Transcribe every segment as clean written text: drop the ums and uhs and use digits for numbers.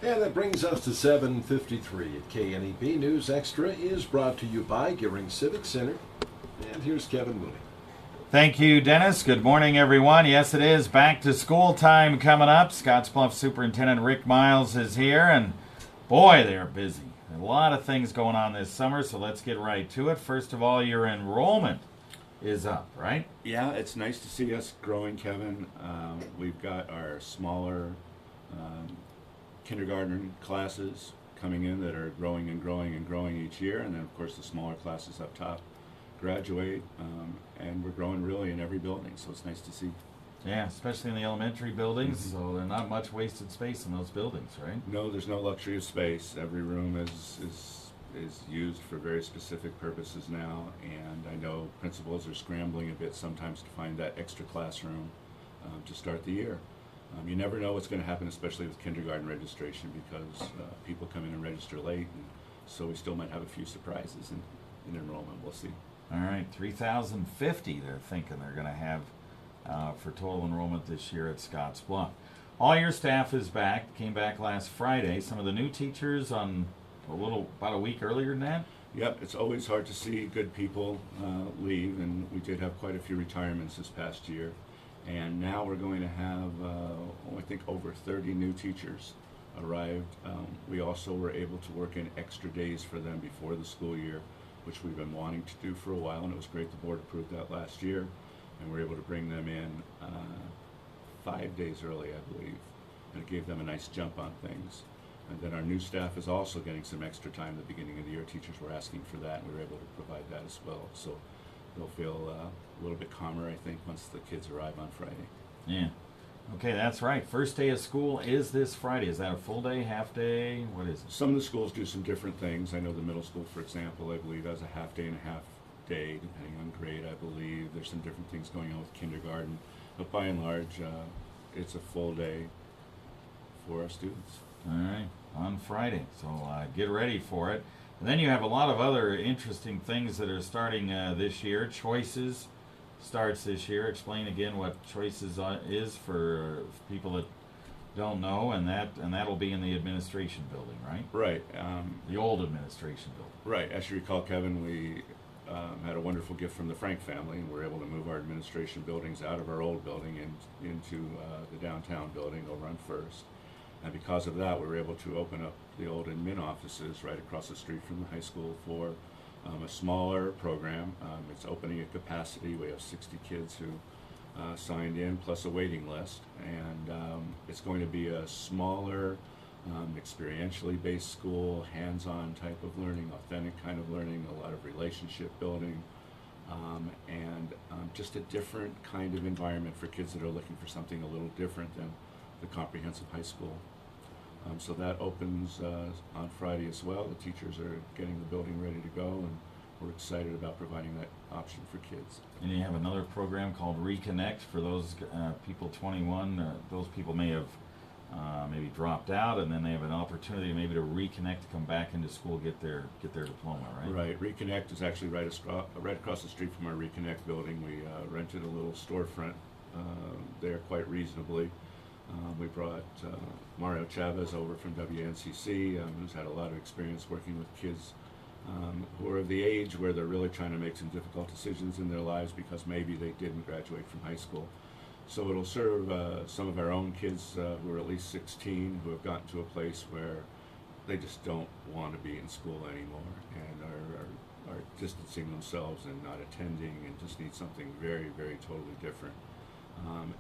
And that brings us to 7:53 at KNEB. News Extra is brought to you by Gearing Civic Center. And here's Kevin Mooney. Thank you, Dennis. Good morning, everyone. Yes, it is back to school time coming up. Scottsbluff Superintendent Rick Myles is here, and boy, they're busy. A lot of things going on this summer, so let's get right to it. First of all, your enrollment is up, right? Yeah, it's nice to see us growing, Kevin. We've got our smaller kindergarten classes coming in that are growing and growing and growing each year, and then of course the smaller classes up top graduate, and we're growing really in every building, so it's nice to see. Yeah, especially in the elementary buildings, so there's not much wasted space in those buildings, right? No, there's no luxury of space. Every room is used for very specific purposes now, and I know principals are scrambling a bit sometimes to find that extra classroom to start the year. You never know what's going to happen, especially with kindergarten registration, because people come in and register late, and so we still might have a few surprises in enrollment. We'll see. All right, 3,050 they're thinking they're going to have for total enrollment this year at Scottsbluff. All your staff is back, came back last Friday. Some of the new teachers on about a week earlier than that. Yep, it's always hard to see good people leave, and we did have quite a few retirements this past year. And now we're going to have, I think, over 30 new teachers arrived. We also were able to work in extra days for them before the school year, which we've been wanting to do for a while, and it was great the board approved that last year. And we're able to bring them in 5 days early, I believe, and it gave them a nice jump on things. And then our new staff is also getting some extra time at the beginning of the year. Teachers were asking for that, and we were able to provide that as well. So they'll feel a little bit calmer, I think, once the kids arrive on Friday. Yeah. Okay, that's right. First day of school is this Friday. Is that a full day, half day? What is it? Some of the schools do some different things. I know the middle school, for example, I believe has a half day and a half day, depending on grade, I believe. There's some different things going on with kindergarten. But by and large, it's a full day for our students. All right, on Friday. So get ready for it. And then you have a lot of other interesting things that are starting this year. Choices starts this year. Explain again what Choices is for people that don't know, and that'll be in the administration building, right? Right. The old administration building. Right. As you recall, Kevin, we had a wonderful gift from the Frank family, and we're able to move our administration buildings out of our old building and into the downtown building over on First. And because of that, we were able to open up the old admin offices right across the street from the high school for a smaller program. It's opening at capacity. We have 60 kids who signed in, plus a waiting list. And it's going to be a smaller, experientially based school, hands-on type of learning, authentic kind of learning, a lot of relationship building, and just a different kind of environment for kids that are looking for something a little different than the comprehensive high school. So that opens on Friday as well. The teachers are getting the building ready to go, and we're excited about providing that option for kids. And you have another program called Reconnect for those people 21. Those people may have maybe dropped out, and then they have an opportunity maybe to reconnect, to come back into school, get their diploma, right? Right. Reconnect is actually right across the street from our Reconnect building. We rented a little storefront there quite reasonably. We brought Mario Chavez over from WNCC, who's had a lot of experience working with kids who are of the age where they're really trying to make some difficult decisions in their lives because maybe they didn't graduate from high school. So it'll serve some of our own kids who are at least 16 who have gotten to a place where they just don't want to be in school anymore and are distancing themselves and not attending and just need something very, very totally different.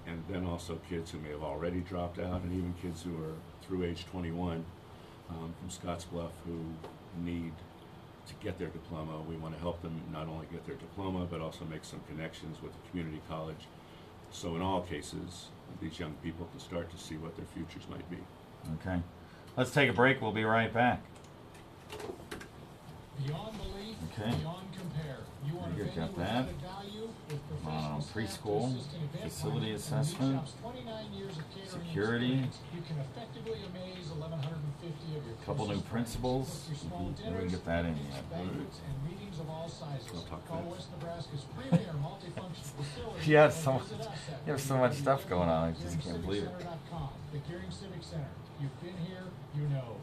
And then also kids who may have already dropped out, and even kids who are through age 21 from Scottsbluff who need to get their diploma. We want to help them not only get their diploma, but also make some connections with the community college. So in all cases, these young people can start to see what their futures might be. Okay. Let's take a break. We'll be right back. Beyond belief, Okay. beyond compare. You want Very a good, venue got with that. added value with professional staff to Preschool, assist in event facility planning, and assessment, Shop's 29 years of catering security. experience, you can effectively amaze 1,150 of your Couple new closest friends. principals. Book your small We didn't dinners, get that in picnics, yet. banquets, and meetings of all sizes. I'll talk Call fast. West Nebraska's premier multifunction facility. You have or so visit much- us at you have so much stuff going on, I just can't believe it. GearingCivicCenter.com. The Gearing Civic Center. You've been here, you know.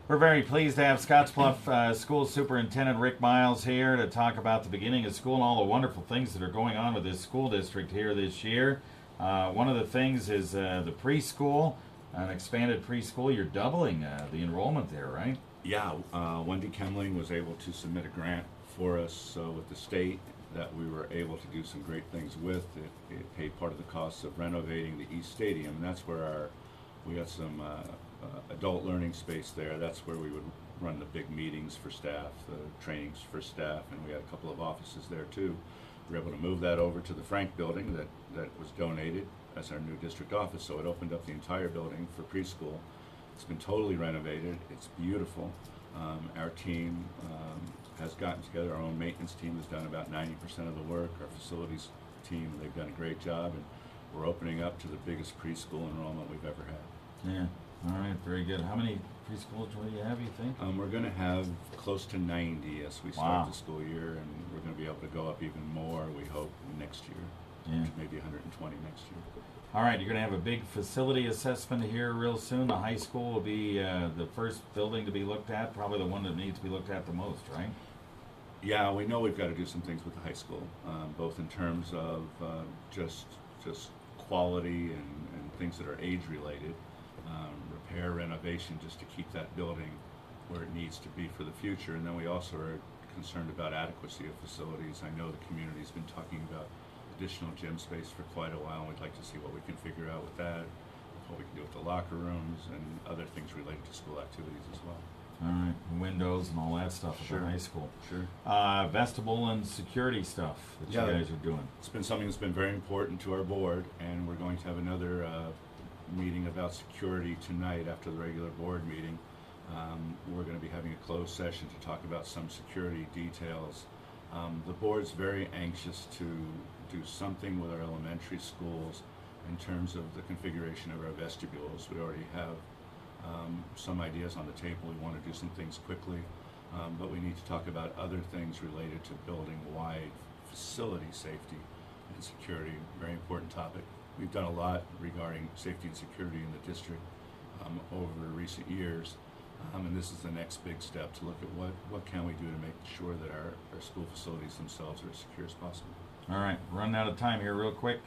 We're very pleased to have Scottsbluff School Superintendent Rick Myles here to talk about the beginning of school and all the wonderful things that are going on with this school district here this year. One of the things is the preschool, an expanded preschool. You're doubling the enrollment there, right? Yeah, Wendy Kemling was able to submit a grant for us with the state that we were able to do some great things with. It paid part of the costs of renovating the East Stadium, and that's where we got some adult learning space there. That's where we would run the big meetings for staff, the trainings for staff, and we had a couple of offices there too. We were able to move that over to the Frank building that was donated as our new district office, so it opened up the entire building for preschool. It's been totally renovated. It's beautiful. Our team has gotten together. Our own maintenance team has done about 90% of the work. Our facilities team, they've done a great job, and we're opening up to the biggest preschool enrollment we've ever had. Yeah. All right. Very good. How many preschools do you have, you think? We're going to have close to 90 as we Wow. start the school year, and we're going to be able to go up even more, we hope, next year. Yeah. Maybe 120 next year. All right, you're going to have a big facility assessment here real soon. The high school will be the first building to be looked at, probably the one that needs to be looked at the most, right? Yeah, we know we've got to do some things with the high school, both in terms of just quality and things that are age related, repair, renovation, just to keep that building where it needs to be for the future. And then we also are concerned about adequacy of facilities. I know the community's been talking about additional gym space for quite a while, and we'd like to see what we can figure out with that, what we can do with the locker rooms and other things related to school activities as well. All right, windows and all that stuff at Sure. the high school. Sure. Vestibule and security stuff that Yeah. you guys are doing. It's been something that's been very important to our board, and we're going to have another meeting about security tonight after the regular board meeting. We're going to be having a closed session to talk about some security details. The board's very anxious to do something with our elementary schools in terms of the configuration of our vestibules. We already have some ideas on the table. We want to do some things quickly, but we need to talk about other things related to building-wide facility safety and security. Very important topic. We've done a lot regarding safety and security in the district over recent years, and this is the next big step to look at what can we do to make sure that our school facilities themselves are as secure as possible. All right, running out of time here real quick.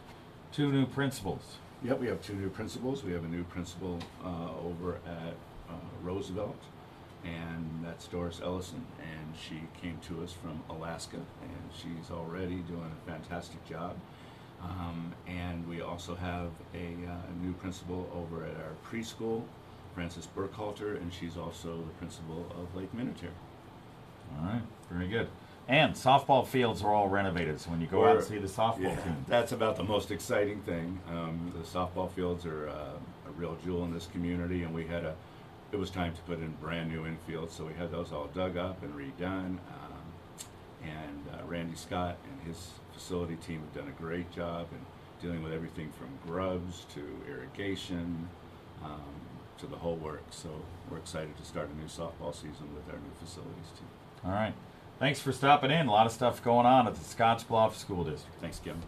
2 new principals. Yep, we have 2 new principals. We have a new principal over at Roosevelt, and that's Doris Ellison, and she came to us from Alaska, and she's already doing a fantastic job. And we also have a new principal over at our preschool, Frances Burkhalter, and she's also the principal of Lake Minnetonka. All right, very good. And softball fields are all renovated, so when you go out and see the softball team. That's about the most exciting thing. The softball fields are a real jewel in this community, and it was time to put in brand new infields, so we had those all dug up and redone. Randy Scott and his facility team have done a great job in dealing with everything from grubs to irrigation to the whole works. So we're excited to start a new softball season with our new facilities too. All right. Thanks for stopping in. A lot of stuff going on at the Scottsbluff School District. Thanks, Kevin.